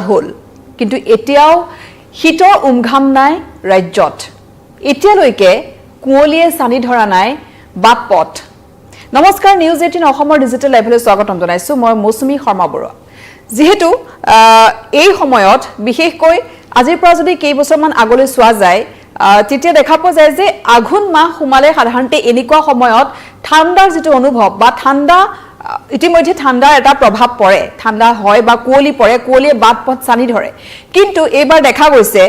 হ'ল কিন্তু এতিয়াও শীতৰ উমঘাম নাই ৰাজ্যত এতিয়ালৈকে কুঁৱলীয়ে চানি ধৰা নাই বাট পথ নমস্কাৰ নিউজ 18 অসমৰ ডিজিটেল লাইভলৈ স্বাগতম জনাইছো মই মৌচুমী শৰ্মা বৰুৱা যেহেতু এই সময়ত বিশেষকৈ আজিৰ পৰা যদি কেইবছৰমান আগলৈ চোৱা যায় তেতিয়া দেখা পোৱা যায় যে আঘোণ মাহ সোমালে সাধাৰণতে এনেকুৱা সময়ত ঠাণ্ডাৰ যেটো অনুভৱ বা ঠাণ্ডা ইতিমধ্যে ঠাণ্ডাৰ এটা প্ৰভাৱ পৰে ঠাণ্ডা হয় বা কুঁৱলী পৰে কুঁৱলীয়ে বাট পথ চানি ধৰে কিন্তু এইবাৰ দেখা গৈছে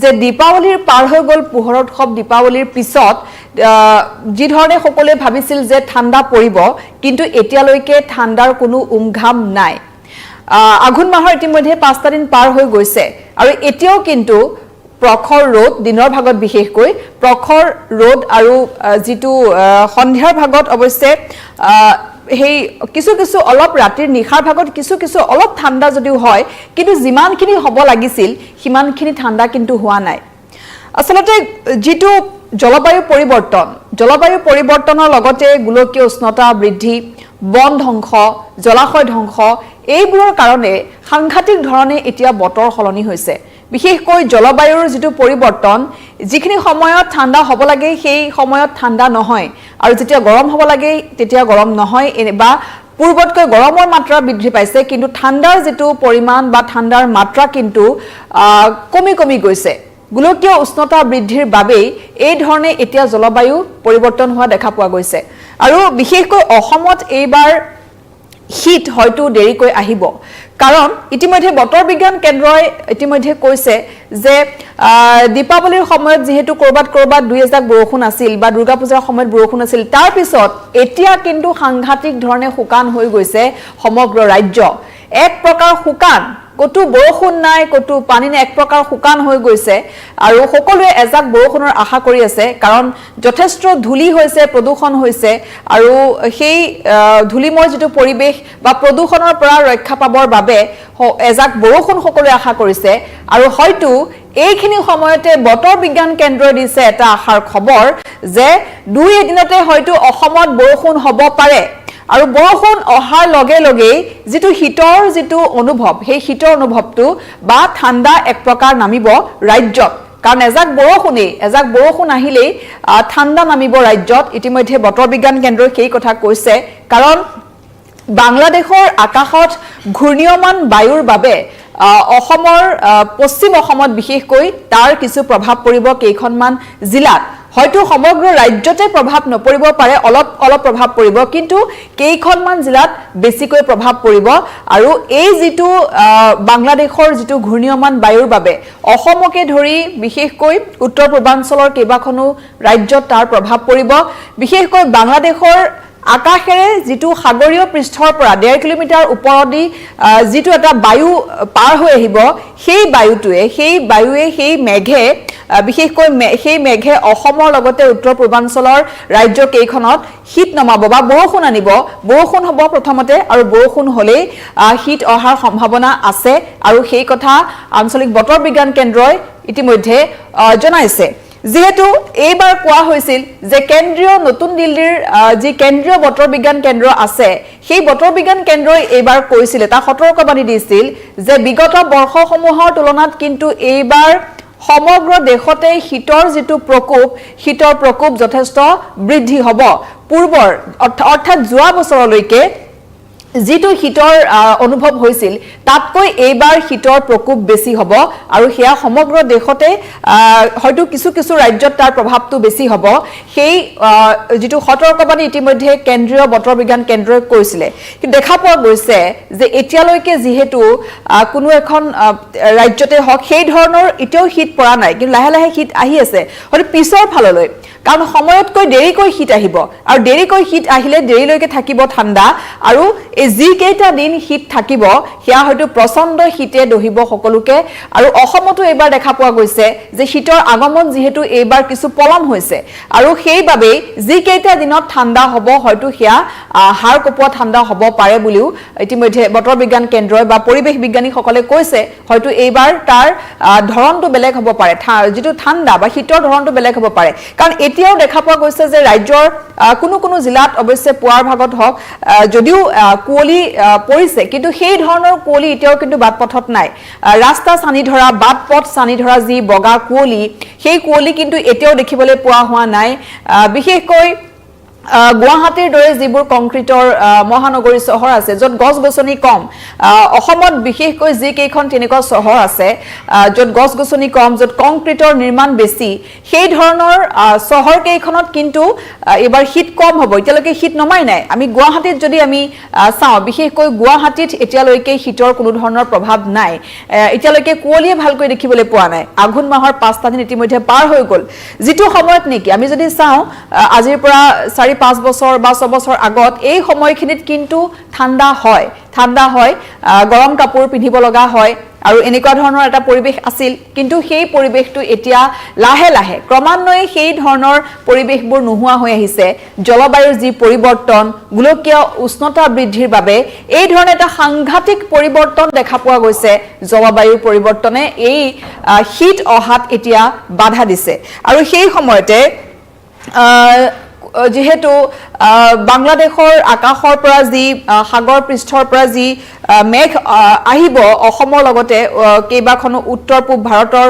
যে দীপাৱলীৰ পাৰ হৈ গ'ল পোহৰ উৎসৱ দীপাৱলীৰ পিছত যি ধৰণে সকলোৱে ভাবিছিল যে ঠাণ্ডা পৰিব কিন্তু এতিয়ালৈকে ঠাণ্ডাৰ কোনো উমঘাম নাই আঘোণ মাহৰ ইতিমধ্যে 5টা দিন পাৰ হৈ গৈছে আৰু এতিয়াও কিন্তু প্ৰখৰ ৰ'দ দিনৰ ভাগত বিশেষকৈ প্ৰখৰ ৰ'দ আৰু যেটো সন্ধিয়াৰ ভাগত অৱশ্যে হেই কিছু কিছু অলপ ৰাতিৰ নিখাৰ ভাগত কিছু কিছু অলপ ঠাণ্ডা যদিও হয় কিন্তু যিমানখিনি হ'ব লাগিছিল সিমানখিনি ঠাণ্ডা কিন্তু হোৱা নাই আসলতে যেটো জলবায়ু পৰিৱৰ্তনৰ লগতে গোলকীয় উষ্ণতা বৃদ্ধি বন ধ্বংস জলাশয় ধ্বংস এইবোৰৰ কাৰণে সাংঘাতিক ধৰণে এতিয়া বতৰ সলনি হৈছে বিশেষকৈ জলবায়ুৰ যেটো পৰিৱৰ্তন যিখিনি সময়ত ঠাণ্ডা হ'ব লাগে সেই সময়ত ঠাণ্ডা নহয় আৰু যেতিয়া গৰম হ'ব লাগে তেতিয়া গৰম নহয় বা পূৰ্বতকৈ গৰমৰ মাত্ৰা বৃদ্ধি পাইছে কিন্তু ঠাণ্ডাৰ যেটো পৰিমাণ বা ঠাণ্ডাৰ মাত্ৰা কিন্তু কমি গৈছে গোলকীয় উষ্ণতা বৃদ্ধিৰ বাবে এই ধৰণে এতিয়া জলবায়ু পৰিৱৰ্তন হোৱা দেখা পোৱা গৈছে আৰু বিশেষকৈ অসমত এইবাৰ শীত হয়তো দেৰিকৈ আহিব কাৰণ ইতিমধ্যে বতৰ বিজ্ঞান কেন্দ্ৰই ইতিমধ্যে কৈছে যে দীপাৱলীৰ সময়ত যেহেতু কৰবাত 2 এজাক বৰষুণ আছিল বা দুৰ্গা পূজাৰ সময়ত বৰষুণ আছিল তাৰ পিছত এতিয়া কিন্তু সাংঘাতিক ধৰণে শুকান হৈ গৈছে সমগ্ৰ ৰাজ্য এক প্ৰকাৰ শুকান কতো বৰষুণ নাই কতো পানী নাই এক প্ৰকাৰ শুকান হৈ গৈছে আৰু সকলোৱে এজাক বৰষুণৰ আশা কৰি আছে কাৰণ যথেষ্ট ধূলি হৈছে প্ৰদূষণ হৈছে আৰু সেই ধূলিময় যেটো পৰিবেশ বা প্ৰদূষণৰ পৰা ৰক্ষা পাবৰ বাবে এজাক বৰষুণ সকলোৱে আশা কৰিছে আৰু হয়তো এইখিনি সময়তে বতৰ বিজ্ঞান কেন্দ্ৰই দিছে এটা আশাৰ খবৰ যে 2 এদিনতে হয়তো অসমত বৰষুণ হ'ব পাৰে আৰু বৰষুণ অহাৰ লগে লগে যেটো হিটৰ যেটো অনুভৱ সেই হিটৰ অনুভৱটো বা ঠাণ্ডা এক প্ৰকাৰ নামিব ৰাজ্যত কাৰণ এজাক বৰষুণ আহিলে ঠাণ্ডা নামিব ৰাজ্যত ইতিমধ্যে বতৰ বিজ্ঞান কেন্দ্ৰই সেই কথা কৈছে কাৰণ বাংলাদেশৰ আকাশত ঘূৰ্ণীয়মান বায়ুৰ বাবে অসমৰ পশ্চিম অসমত বিশেষকৈ তাৰ কিছু প্ৰভাৱ পৰিব কেইখনমান জিলাত হয়তো সমগ্ৰ ৰাজ্যতে প্ৰভাৱ নপৰিব পাৰে অলপ প্ৰভাৱ পৰিব কিন্তু কেইখনমান জিলাত বেছিকৈ প্ৰভাৱ পৰিব আৰু এই যেটো বাংলাদেশৰ যেটো ঘূৰ্ণীয়মান বায়ুৰ বাবে অসমকে ধৰি বিশেষকৈ উত্তৰ পূৰ্বাঞ্চলৰ কেইবাখনো ৰাজ্যত তাৰ প্ৰভাৱ পৰিব বিশেষকৈ বাংলাদেশৰ আকাশেৰে যেটো সাগৰীয় পৃষ্ঠৰ পৰা 1.5 কিলোমিটাৰ ওপৰদি যেটো এটা বায়ু পাৰ হৈ আহিব সেই বায়ুৱে সেই মেঘে বিশেষকৈ সেই মেঘে অসমৰ লগতে উত্তৰ পূৰ্বাঞ্চলৰ ৰাজ্য কেইখনত শীত নমাব বা বৰষুণ আনিব বৰষুণ হ'ব প্ৰথমতে আৰু বৰষুণ হ'লে শীত অহাৰ সম্ভাৱনা আছে আৰু সেই কথা আঞ্চলিক বতৰ বিজ্ঞান কেন্দ্ৰই ইতিমধ্যে জনাইছে যেহেতু এইবাৰ কোৱা হৈছিল যে কেন্দ্ৰীয় নতুন দিল্লীৰ যি কেন্দ্ৰীয় বতৰ বিজ্ঞান কেন্দ্ৰ আছে সেই বতৰ বিজ্ঞান কেন্দ্ৰই এইবাৰ কৈছিল এটা সতৰ্কবাণী দিছিল যে বিগত বৰ্ষসমূহৰ তুলনাত কিন্তু এইবাৰ সমগ্ৰ দেশতে শীতৰ যেটো শীতৰ প্ৰকোপ যথেষ্ট বৃদ্ধি হ'ব পূৰ্বৰ অৰ্থাৎ যোৱা বছৰলৈকে যেটো শীতৰ অনুভৱ হৈছিল তাতকৈ এইবাৰ শীতৰ প্ৰকোপ বেছি হ'ব আৰু হেয়া সমগ্ৰ দেশতে হয়তো কিছু ৰাজ্যত তাৰ প্ৰভাৱটো বেছি হ'ব সেই যেটো সতৰ্কবাণী ইতিমধ্যে কেন্দ্ৰীয় বতৰ বিজ্ঞান কেন্দ্ৰই কৈছিল কিন্তু দেখা পোৱা গৈছে যে এতিয়ালৈকে যেহেতু কোনো এখন ৰাজ্যতে হক সেই ধৰণৰ এতিয়াও শীত পৰা নাই কিন্তু লাহে লাহে শীত আহি আছে হয়তো পিছৰ ফাললৈ কাৰণ সময়তকৈ দেৰিকৈ শীত আহিব আৰু দেৰিকৈ শীত আহিলে দেৰিলৈকে থাকিব ঠাণ্ডা আৰু এই যি কেইটা দিন শীত থাকিব হেয়া হয়তো প্ৰচণ্ড শীতে দহিব সকলোকে আৰু অসমতো এইবাৰ দেখা পোৱা গৈছে যে শীতৰ আগমন যেহেতু এইবাৰ কিছু পলম হৈছে আৰু সেইবাবে যি কেইটা দিনত ঠাণ্ডা হ'ব হয়তো হেয়া হাড় কপোৱা ঠাণ্ডা হ'ব পাৰে বুলিও ইতিমধ্যে বতৰ বিজ্ঞান কেন্দ্ৰই বা পৰিৱেশ বিজ্ঞানীসকলে কৈছে হয়তো এইবাৰ তাৰ ধৰণটো বেলেগ হ'ব পাৰে যেটো ঠাণ্ডা বা শীতৰ ধৰণটো বেলেগ হ'ব পাৰে কাৰণ এতিয়াও দেখা পোৱা গৈছে যে ৰাজ্যৰ কোনো জিলাত অৱশ্যে পুৱাৰ ভাগত হক যদিও কুঁৱলী পৰিছে কিন্তু সেই ধৰণৰ কুঁৱলী এতিয়াও কিন্তু বাটপথত নাই ৰাস্তা চানি ধৰা বাটপথ চানি ধৰা যি বগা কুঁৱলী সেই কুঁৱলী কিন্তু এতিয়াও দেখিবলৈ পোৱা হোৱা নাই বিশেষকৈ গুৱাহাটীৰ দৰে যিবোৰ কংক্ৰিটৰ মহানগৰী চহৰ আছে য'ত গছ গছনি কম অসমত বিশেষকৈ যি কেইখন তেনেকুৱা চহৰ আছে য'ত গছ গছনি কম য'ত কংক্ৰিটৰ নিৰ্মাণ বেছি সেই ধৰণৰ চহৰ কেইখনত কিন্তু এবাৰ শীত কম হ'ব এতিয়ালৈকে শীত নমাই নাই আমি গুৱাহাটীত যদি আমি চাওঁ বিশেষকৈ গুৱাহাটীত এতিয়ালৈকে শীতৰ কোনো ধৰণৰ প্ৰভাৱ নাই এতিয়ালৈকে কুঁৱলীয়ে ভালকৈ দেখিবলৈ পোৱা নাই আঘোণ মাহৰ 5টা দিন ইতিমধ্যে পাৰ হৈ গ'ল যিটো সময়ত নেকি আমি যদি চাওঁ আজিৰ পৰা 4-5 বছৰ বা 6 বছৰ আগত এই সময়খিনিত কিন্তু ঠাণ্ডা হয় গৰম কাপোৰ পিন্ধিব লগা হয় আৰু এনেকুৱা ধৰণৰ এটা পৰিবেশ আছিল কিন্তু সেই পৰিবেশটো এতিয়া লাহে লাহে ক্ৰমান্বয়ে সেই ধৰণৰ পৰিবেশবোৰ নোহোৱা হৈ আহিছে জলবায়ুৰ যি পৰিৱৰ্তন গোলকীয় উষ্ণতা বৃদ্ধিৰ বাবে এই ধৰণৰ এটা সাংঘাতিক পৰিৱৰ্তন দেখা পোৱা গৈছে জলবায়ুৰ পৰিৱৰ্তনে এই শীত অহাত এতিয়া বাধা দিছে আৰু সেই সময়তে যেহেতু বাংলাদেশৰ আকাশৰ পৰা যি সাগৰ পৃষ্ঠৰ পৰা যি মেঘ আহিব অসমৰ লগতে কেইবাখনো উত্তৰ পূব ভাৰতৰ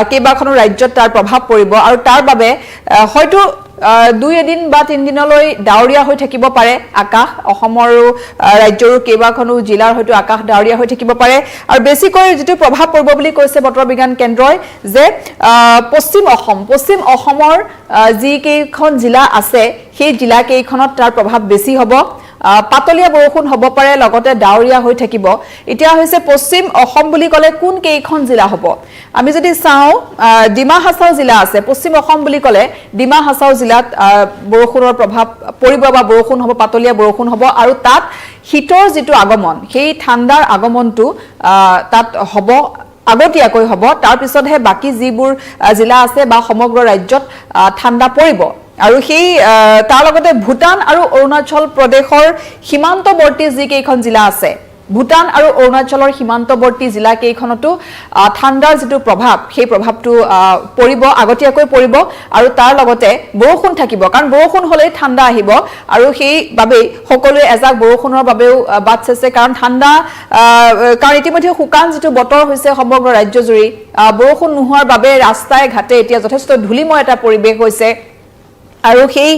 কেইবাখনো ৰাজ্যত তাৰ প্ৰভাৱ পৰিব আৰু তাৰ বাবে হয়তো 2 দিন বা 3 দিনলৈ ডাৱৰীয়া হৈ থাকিব পাৰে আকাশ অসমৰ ৰাজ্যৰ কেইবাখনো জিলাৰ হয়তো আকাশ ডাৱৰীয়া হৈ থাকিব পাৰে আৰু বেছিকৈ যেটো প্ৰভাৱ পৰিব বুলি কৈছে বতৰ বিজ্ঞান কেন্দ্ৰই যে পশ্চিম অসমৰ যি কেইখন জিলা আছে সেই জিলা কেইখনত তাৰ প্ৰভাৱ বেছি হ'ব পাতলীয়া বৰষুণ হ'ব পাৰে লগতে ডাৱৰীয়া হৈ থাকিব এতিয়া হৈছে পশ্চিম অসম বুলি ক'লে কোন কেইখন জিলা হ'ব আমি যদি চাওঁ ডিমা হাছাও জিলা আছে পশ্চিম অসম বুলি ক'লে ডিমা হাছাও জিলাত বৰষুণৰ প্ৰভাৱ পৰিব বা বৰষুণ হ'ব পাতলীয়া বৰষুণ হ'ব আৰু তাত শীতৰ যেটো আগমন সেই ঠাণ্ডাৰ আগমনটো তাত হ'ব আগতীয়াকৈ হ'ব তাৰ পিছতহে বাকি যিবোৰ জিলা আছে বা সমগ্ৰ ৰাজ্যত ঠাণ্ডা পৰিব আৰু সেই তাৰ লগতে ভূটান আৰু অৰুণাচল প্ৰদেশৰ সীমান্তৱৰ্তী যি কেইখন জিলা আছে ভূটান আৰু অৰুণাচলৰ সীমান্তৱৰ্তী জিলা কেইখনতো ঠাণ্ডাৰ যেটো প্ৰভাৱ সেই প্ৰভাৱটো পৰিব আগতীয়াকৈ পৰিব আৰু তাৰ লগতে বৰষুণ থাকিব কাৰণ বৰষুণ হ'লে ঠাণ্ডা আহিব আৰু সেই বাবে সকলোৱে এজাক বৰষুণৰ বাবেও বাট চাইছে কাৰণ ঠাণ্ডা কাৰণ ইতিমধ্যে শুকান যেটো বতৰ হৈছে সমগ্ৰ ৰাজ্যজুৰি বৰষুণ নোহোৱাৰ বাবে ৰাস্তায় ঘাটে এতিয়া যথেষ্ট ধূলিময় এটা পৰিবেশ হৈছে আৰু সেই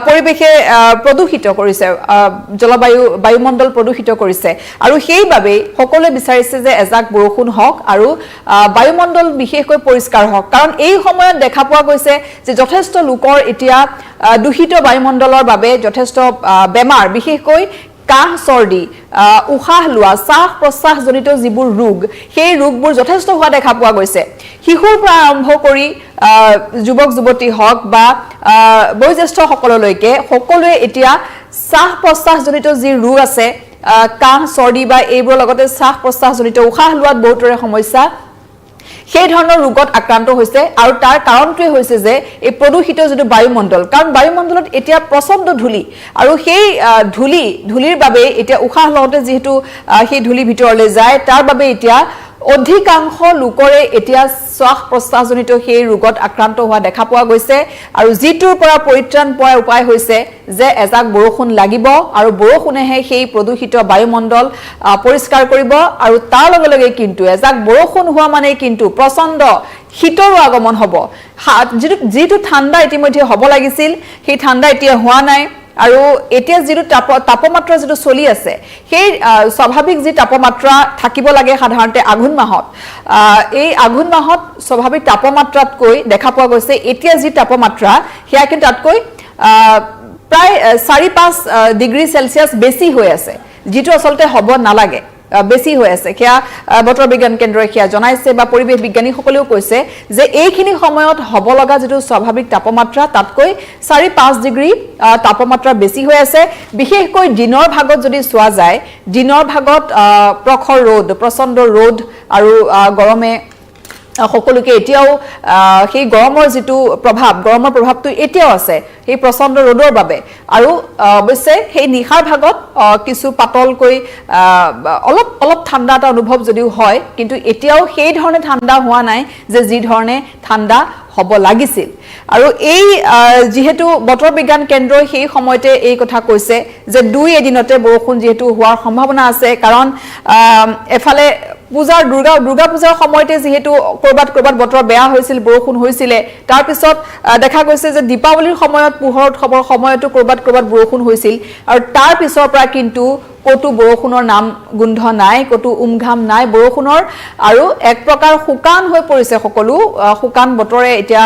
পৰিবেশে প্ৰদূষিত কৰিছে বায়ুমণ্ডল প্ৰদূষিত কৰিছে আৰু সেইভাবে সকলোৱে বিচাৰিছে যে এজাক বৰষুণ হওক আৰু বায়ুমণ্ডল বিশেষকৈ পৰিষ্কাৰ হওক কাৰণ এই সময়ত দেখা পোৱা গৈছে যে যথেষ্ট লোকৰ এতিয়া দূষিত বায়ুমণ্ডলৰ বাবে যথেষ্ট বেমাৰ বিশেষকৈ কাহ চৰ্দি উশাহ লোৱা শ্বাস প্ৰশ্বাস জনিত যিবোৰ ৰোগ সেই ৰোগবোৰ যথেষ্ট হোৱা দেখা পোৱা গৈছে শিশুৰ পৰা আৰম্ভ কৰি যুৱক যুৱতী হওক বা বয়োজ্যেষ্ঠ সকললৈকে সকলোৱে এতিয়া শ্বাস প্ৰশ্বাস জনিত যি ৰোগ আছে কাহ চৰ্দি বা এইবোৰৰ লগতে শ্বাস প্ৰশ্বাস জনিত উশাহ লোৱাত বহুতৰে সমস্যা সেই ধৰণৰ ৰোগত আক্ৰান্ত হৈছে আৰু তাৰ কাৰণটোৱে হৈছে যে এই প্ৰদূষিত যেটো বায়ুমণ্ডল কাৰণ বায়ুমণ্ডলত এতিয়া প্ৰচণ্ড ধূলি আৰু সেই ধূলিৰ বাবে এতিয়া উশাহ লওঁতে যেহেতু সেই ধূলি ভিতৰলৈ যায় তাৰ বাবে এতিয়া অধিকাংশ লোকৰে এতিয়া শ্বাস প্ৰশ্বাসজনিত সেই ৰোগত আক্ৰান্ত হোৱা দেখা পোৱা গৈছে আৰু যিটোৰ পৰা পৰিত্ৰাণ পোৱাৰ উপায় হৈছে যে এজাক বৰষুণ লাগিব আৰু বৰষুণেহে সেই প্ৰদূষিত বায়ুমণ্ডল পৰিষ্কাৰ কৰিব আৰু তাৰ লগে লগে কিন্তু এজাক বৰষুণ হোৱা মানে কিন্তু প্ৰচণ্ড শীতৰ আগমন হ'ব যিটো ঠাণ্ডা ইতিমধ্যে হ'ব লাগিছিল সেই ঠাণ্ডা এতিয়া হোৱা নাই আৰু এতিয়া যেটো তাপমাত্ৰা যেটো চলি আছে সেই স্বাভাৱিক যি তাপমাত্ৰা থাকিব লাগে সাধাৰণতে আঘোণ মাহত এই আঘোণ মাহত স্বাভাৱিক তাপমাত্ৰাতকৈ দেখা পোৱা গৈছে এতিয়া যি তাপমাত্ৰা হেয়া কিন্তু তাতকৈ প্ৰায় 4-5 ডিগ্ৰী সেলসিয়াস বেছি হৈ আছে যেটো আসলতে হ'ব নালাগে বেছি হৈ আছে কিয়া বতৰ বিজ্ঞান কেন্দ্ৰই কিয়া জনাইছে বা পৰিবেশ বিজ্ঞানী সকলেও কৈছে যে এইখিনি সময়ত হ'ব লগা যেটো স্বাভাৱিক তাপমাত্ৰা তাতকৈ 4-5 ডিগ্ৰী তাপমাত্ৰা বেছি হৈ আছে বিশেষকৈ দিনৰ ভাগত যদি চোৱা যায় দিনৰ ভাগত প্ৰখৰ ৰ'দ প্ৰচণ্ড ৰ'দ আৰু গৰমে সকলোকে এতিয়াও সেই গৰমৰ যেটো গৰমৰ প্ৰভাৱটো এতিয়াও আছে সেই প্ৰচণ্ড ৰ'দৰ বাবে আৰু অৱশ্যে সেই নিশাৰ ভাগত কিছু পাতলকৈ অলপ ঠাণ্ডা এটা অনুভৱ যদিও হয় কিন্তু এতিয়াও সেই ধৰণে ঠাণ্ডা হোৱা নাই যে যি ধৰণে ঠাণ্ডা হ'ব লাগিছিল আৰু এই যেহেতু বতৰ বিজ্ঞান কেন্দ্ৰই সেই সময়তে এই কথা কৈছে যে 2 এদিনতে বৰষুণ যেহেতু হোৱাৰ সম্ভাৱনা আছে কাৰণ এফালে পূজাৰ দুৰ্গা পূজাৰ সময়তে যেহেতু কৰবাত বতৰ বেয়া হৈছিল বৰষুণ হৈছিলে তাৰ পিছত দেখা গৈছে যে দীপাৱলীৰ সময়ত পোহৰ উৎসৱৰ সময়তো কৰবাত বৰষুণ হৈছিল আৰু তাৰ পিছৰ পৰা কিন্তু কতো বৰষুণৰ নাম গোন্ধ নাই কতো উমঘাম নাই বৰষুণৰ আৰু এক প্ৰকাৰ শুকান হৈ পৰিছে সকলো শুকান বতৰে এতিয়া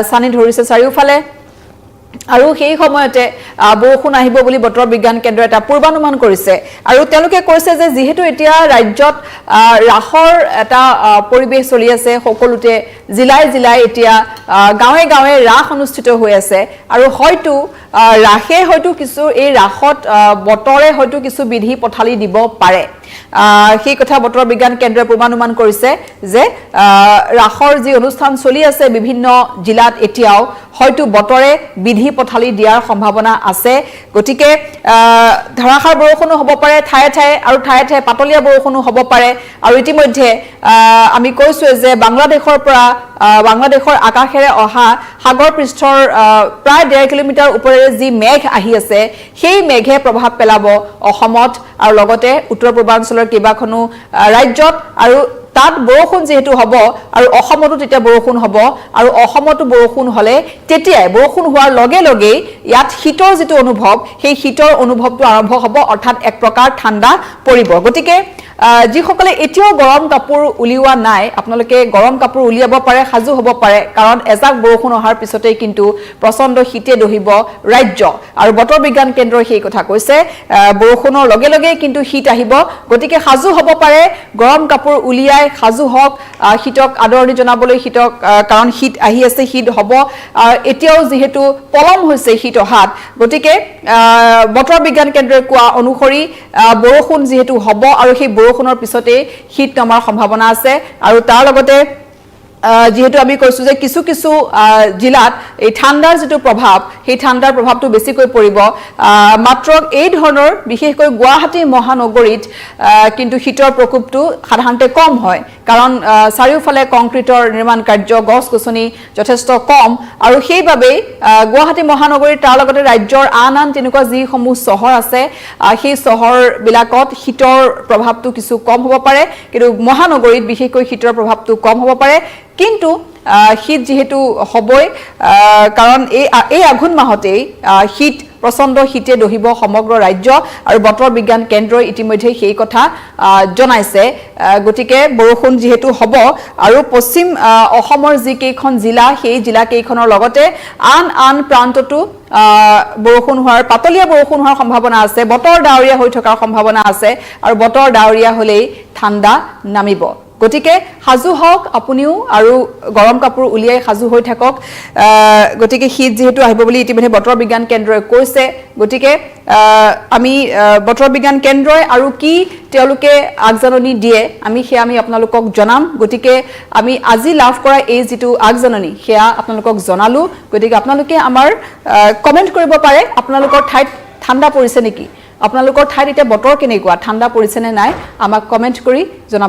সানি ধৰিছে চাৰিওফালে আৰু সেই সময়তে বৰষুণ আহিব বুলি বতৰ বিজ্ঞান কেন্দ্ৰ এটা পূৰ্বানুমান কৰিছে আৰু তেওঁলোকে কৈছে যে যেহেতু এতিয়া ৰাজ্যত ৰাসৰ এটা পৰিবেশ চলি আছে সকলোতে জিলাই এতিয়া গাঁৱে ৰাস অনুষ্ঠিত হৈ আছে আৰু হয়তো ৰাখে হয়তো কিছু এই ৰাসত বতৰে হয়তো কিছু বিধি পথালি দিব পাৰে সেই কথা বতৰ বিজ্ঞান কেন্দ্ৰই পূৰ্বানুমান কৰিছে যে ৰাসৰ যি অনুষ্ঠান চলি আছে বিভিন্ন জিলাত এতিয়াও হয়তো বতৰে বিধি পথালি দিয়াৰ সম্ভাৱনা আছে গতিকে ধাৰাসাৰ বৰষুণো হ'ব পাৰে ঠায়ে ঠায়ে পাতলীয়া বৰষুণো হ'ব পাৰে আৰু ইতিমধ্যে আমি কৈছো যে বাংলাদেশৰ আকাশেৰে অহা সাগৰ পৃষ্ঠৰ প্ৰায় 1.5 কিলোমিটাৰ ওপৰেৰে যি মেঘ আহি আছে সেই মেঘে প্ৰভাৱ পেলাব অসমত আৰু লগতে উত্তৰ পূৰ্বাঞ্চলৰ কেইবাখনো ৰাজ্যত আৰু তাত বৰষুণ যেহেতু হ'ব আৰু অসমতো তেতিয়া বৰষুণ হ'ব আৰু অসমতো বৰষুণ হলে তেতিয়াই বৰষুণ হোৱাৰ লগে ইয়াত শীতৰ যেটো অনুভৱ সেই শীতৰ অনুভৱটো আৰম্ভ হ'ব অৰ্থাৎ এক প্ৰকাৰ ঠাণ্ডা পৰিব গতিকে যিসকলে এতিয়াও গৰম কাপোৰ উলিওৱা নাই আপোনালোকে গৰম কাপোৰ উলিয়াব পাৰে সাজু হ'ব পাৰে কাৰণ এজাক বৰষুণ অহাৰ পিছতেই কিন্তু প্ৰচণ্ড শীতে দহিব ৰাজ্য আৰু বতৰ বিজ্ঞান কেন্দ্ৰই সেই কথা কৈছে বৰষুণৰ লগে কিন্তু শীত আহিব গতিকে সাজু হ'ব পাৰে গৰম কাপোৰ উলিয়াই সাজু হওক শীতক আদৰণি জনাবলৈ শীতক কাৰণ শীত আহি আছে শীত হ'ব এতিয়াও যেহেতু পলম হৈছে শীত অহাত গতিকে বতৰ বিজ্ঞান কেন্দ্ৰই কোৱা অনুসৰি বৰষুণ যেহেতু হ'ব আৰু সেই বৰষুণৰ পিছতে শীত নমাৰ সম্ভাৱনা আছে আৰু তাৰ লগতে যেহেতু আমি কৈছো যে কিছু জিলাত এই ঠাণ্ডাৰ যেটো প্ৰভাৱ সেই ঠাণ্ডাৰ প্ৰভাৱটো বেছিকৈ পৰিব মাত্ৰ এই ধৰণৰ বিশেষকৈ গুৱাহাটী মহানগৰীত কিন্তু শীতৰ প্ৰকোপটো সাধাৰণতে কম হয় কাৰণ চাৰিওফালে কংক্ৰিটৰ নিৰ্মাণ কাৰ্য গছ-গছনি যথেষ্ট কম আৰু সেইবাবে গুৱাহাটী মহানগৰীৰ তাৰ লগতে ৰাজ্যৰ আন তেনেকুৱা যি সমূহ চহৰ আছে সেই চহৰ বিলাকত শীতৰ প্ৰভাৱটো কিছু কম হ'ব পাৰে কিন্তু মহানগৰীত বিশেষকৈ শীতৰ প্ৰভাৱটো কম হ'ব পাৰে কিন্তু শীত যেহেতু হ'বই কাৰণ এই আঘোণ মাহতেই শীত প্ৰচণ্ড শীতে দহিব সমগ্ৰ ৰাজ্য আৰু বতৰ বিজ্ঞান কেন্দ্ৰই ইতিমধ্যে সেই কথা জনাইছে গতিকে বৰষুণ যেহেতু হ'ব আৰু পশ্চিম অসমৰ যি কেইখন জিলা সেই জিলা কেইখনৰ লগতে আন প্ৰান্ততো বৰষুণ হোৱাৰ পাতলীয়া বৰষুণ হোৱাৰ সম্ভাৱনা আছে বতৰ ডাৱৰীয়া হৈ থকাৰ সম্ভাৱনা আছে আৰু বতৰ ডাৱৰীয়া হ'লেই ঠাণ্ডা নামিব গতিকে সাজু হওক আপুনিও আৰু গৰম কাপোৰ উলিয়াই সাজু হৈ থাকক গতিকে শীত যেহেতু আহিব বুলি ইতিমধ্যে বতৰ বিজ্ঞান কেন্দ্ৰই কৈছে গতিকে আমি বতৰ বিজ্ঞান কেন্দ্ৰই আৰু কি তেওঁলোকে আগজাননী দিয়ে আমি আপোনালোকক জনাম গতিকে আমি আজি লাভ কৰা এই যেটো আগজাননী সেয়া আপোনালোকক জনালো গতিকে আপোনালোকে আমাৰ কমেন্ট কৰিব পাৰে আপোনালোকৰ ঠাইত ঠাণ্ডা পৰিছে নেকি আপোনালোকৰ ঠাইত এতিয়া বতৰ কেনেকুৱা ঠাণ্ডা পৰিছে নে নাই আমাক কমেন্ট কৰি জনাব